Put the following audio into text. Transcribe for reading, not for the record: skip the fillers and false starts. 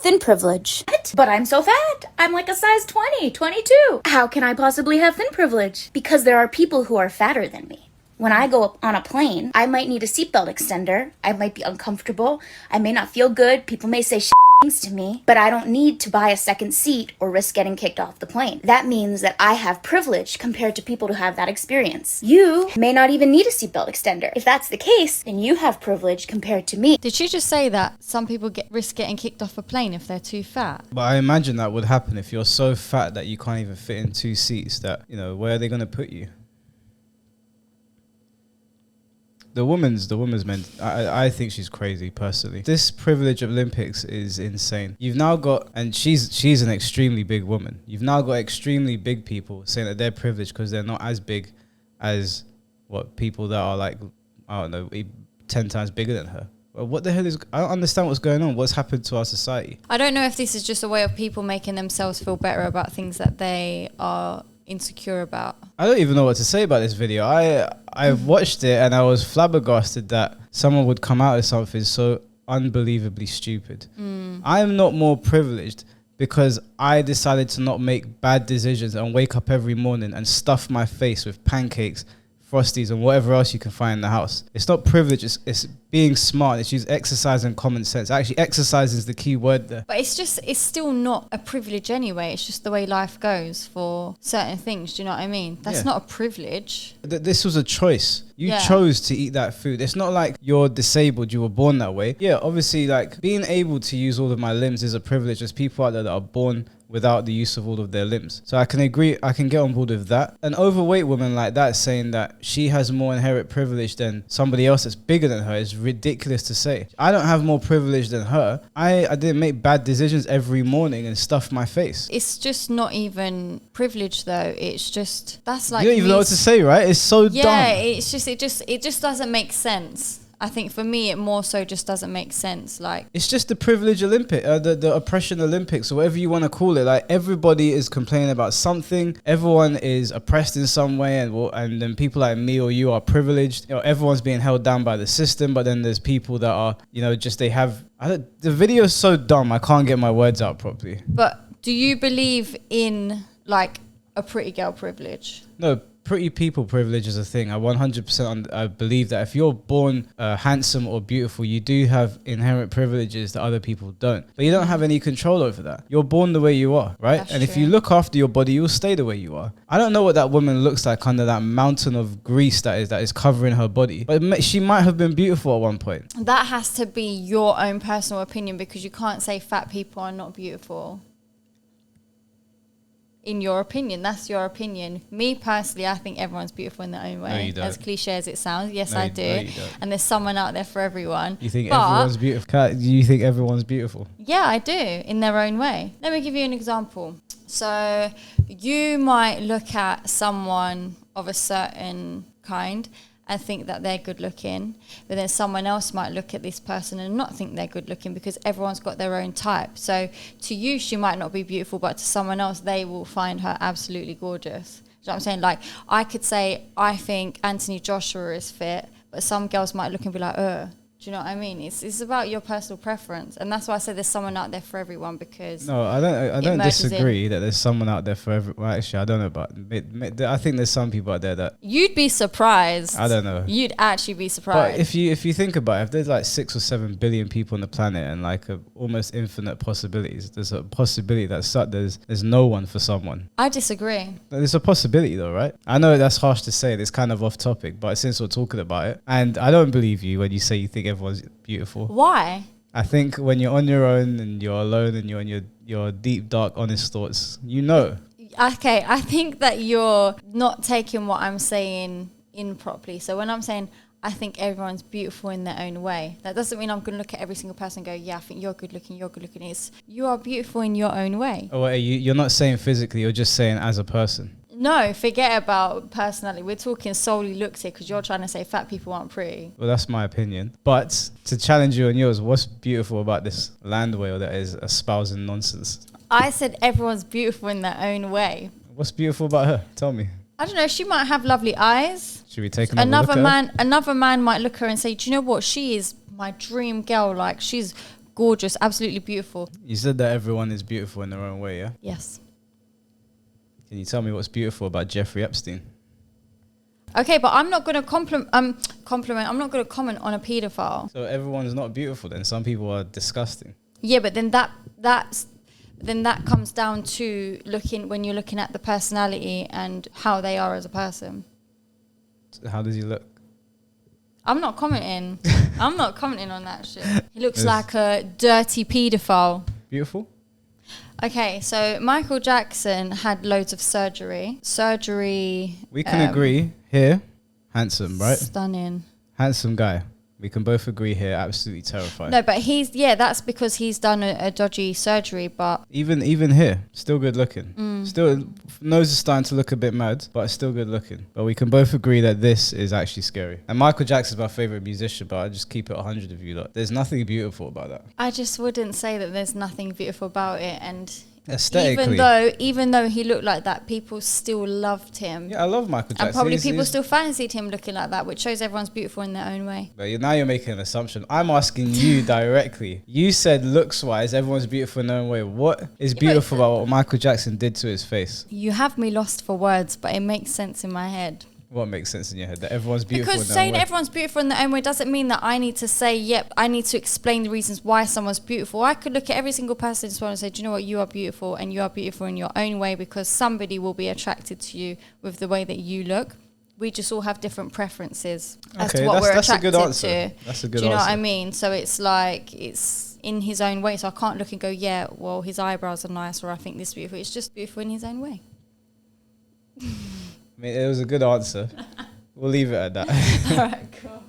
Thin privilege. What? But I'm so fat. I'm like a size 20, 22. How can I possibly have thin privilege? Because there are people who are fatter than me. When I go up on a plane, I might need a seatbelt extender. I might be uncomfortable. I may not feel good. People may say things to me, but I don't need to buy a second seat or risk getting kicked off the plane. That means that I have privilege compared to people who have that experience. You may not even need a seatbelt extender. If that's the case, then you have privilege compared to me. Did she just say that some people risk getting kicked off a plane if they're too fat? But I imagine that would happen if you're so fat that you can't even fit in 2 seats. That, you know, where are they going to put you? The woman's meant. I think she's crazy personally. This privilege Olympics is insane. You've now got, and she's an extremely big woman. You've now got extremely big people saying that they're privileged because they're not as big as people that are like, I don't know, 10 times bigger than her. Well, what the hell is? I don't understand what's going on. What's happened to our society? I don't know if this is just a way of people making themselves feel better about things that they are insecure about. I don't even know what to say about this video. I watched it and I was flabbergasted that someone would come out with something so unbelievably stupid. I'm not more privileged because I decided to not make bad decisions and wake up every morning and stuff my face with pancakes, Frosties and whatever else you can find in the house. It's not privilege, it's being smart. It's using exercise and common sense. Actually, exercise is the key word there. But it's still not a privilege anyway. It's just the way life goes for certain things. Do you know what I mean? That's not a privilege. This was a choice. You chose to eat that food. It's not like you're disabled, you were born that way. Yeah, obviously, like, being able to use all of my limbs is a privilege. There's people out there that are born without the use of all of their limbs. So I can agree, I can get on board with that. An overweight woman like that saying that she has more inherent privilege than somebody else that's bigger than her is ridiculous to say. I don't have more privilege than her. I didn't make bad decisions every morning and stuff my face. It's just not even privilege though. It's just, that's like, you don't even know what to say, right? It's so dumb. Yeah, it's just, it just doesn't make sense. I think for me, it more so just doesn't make sense. Like, it's just the privilege Olympic, the oppression Olympics, or whatever you want to call it. Like, everybody is complaining about something. Everyone is oppressed in some way, and then people like me or you are privileged. You know, everyone's being held down by the system. But then there's people that are, you know, just the video is so dumb. I can't get my words out properly. But do you believe in like a pretty girl privilege? No. Pretty people privilege is a thing. I 100% I believe that if you're born handsome or beautiful, you do have inherent privileges that other people don't. But you don't have any control over that. You're born the way you are, right? That's and true. If you look after your body, you'll stay the way you are. I don't know what that woman looks like under that mountain of grease that is covering her body. But she might have been beautiful at one point. That has to be your own personal opinion, because you can't say fat people are not beautiful. In your opinion, that's your opinion. Me personally, I think everyone's beautiful in their own way. No, you don't. As cliche as it sounds, yes, No, I do. no, you don't. And there's someone out there for everyone. You think everyone's beautiful? Kat, do you think everyone's beautiful? Yeah, I do, in their own way. Let me give you an example. So you might look at someone of a certain kind and think that they're good looking, but then someone else might look at this person and not think they're good looking, because everyone's got their own type. So to you, she might not be beautiful, but to someone else, they will find her absolutely gorgeous. Do you know what I'm saying? Like, I could say, I think Anthony Joshua is fit, but some girls might look and be like, ugh. Do you know what I mean? It's about your personal preference, and that's why I say there's someone out there for everyone. Because no, I don't disagree that there's someone out there for everyone. Well, actually, I don't know, but I think there's some people out there that you'd be surprised. I don't know. You'd actually be surprised. But if you think about it, if there's like 6 or 7 billion people on the planet and like almost infinite possibilities, there's a possibility that there's no one for someone. I disagree. There's a possibility though, right? I know that's harsh to say. It's kind of off topic, but since we're talking about it, and I don't believe you when you say you think everyone's beautiful. Why? I think when you're on your own and you're alone and you're in your deep, dark, honest thoughts, you know. Okay, I think that you're not taking what I'm saying in properly. So when I'm saying I think everyone's beautiful in their own way, that doesn't mean I'm going to look at every single person and go, yeah, I think you're good looking, you're good looking. It's, you are beautiful in your own way. Oh, wait, you're not saying physically, you're just saying as a person. No, forget about personality. We're talking solely looks here, because you're trying to say fat people aren't pretty. Well, that's my opinion. But to challenge you on yours, what's beautiful about this land whale that is espousing nonsense? I said everyone's beautiful in their own way. What's beautiful about her? Tell me. I don't know. She might have lovely eyes. Should we take another look at her? Another man might look at her and say, do you know what? She is my dream girl. Like, she's gorgeous, absolutely beautiful. You said that everyone is beautiful in their own way, yeah? Yes. Can you tell me what's beautiful about Jeffrey Epstein? Okay, but I'm not going to compliment. I'm not going to comment on a paedophile. So everyone's not beautiful then. Some people are disgusting. Yeah, but then that comes down to when you're looking at the personality and how they are as a person. So how does he look? I'm not commenting. I'm not commenting on that shit. He looks like a dirty paedophile. Beautiful? Okay, so Michael Jackson had loads of surgery. We can agree here. Handsome, right? Stunning. Handsome guy. We can both agree here. Absolutely terrifying. No, but that's because he's done a dodgy surgery, but... Even here, still good looking. Still, nose is starting to look a bit mad, but still good looking. But we can both agree that this is actually scary. And Michael Jackson's my favorite musician, but I just keep it 100 of you lot. There's nothing beautiful about that. I just wouldn't say that there's nothing beautiful about it, and... Aesthetically. Even though he looked like that, people still loved him. Yeah, I love Michael Jackson. And probably people still fancied him looking like that, which shows everyone's beautiful in their own way. But now you're making an assumption. I'm asking you directly. You said looks-wise, everyone's beautiful in their own way. What is beautiful about what Michael Jackson did to his face? You have me lost for words, but it makes sense in my head. What makes sense in your head? That everyone's beautiful Because in their own saying way? everyone's beautiful in their own way doesn't mean that I need to say, yep, I need to explain the reasons why someone's beautiful. I could look at every single person in this world and say, do you know what, you are beautiful, and you are beautiful in your own way, because somebody will be attracted to you with the way that you look. We just all have different preferences as to what we're attracted to. That's a good answer. That's a good answer. Do you know what I mean? So it's like, it's in his own way. So I can't look and go, yeah, well, his eyebrows are nice, or I think this is beautiful. It's just beautiful in his own way. I mean, it was a good answer. We'll leave it at that. All right, cool.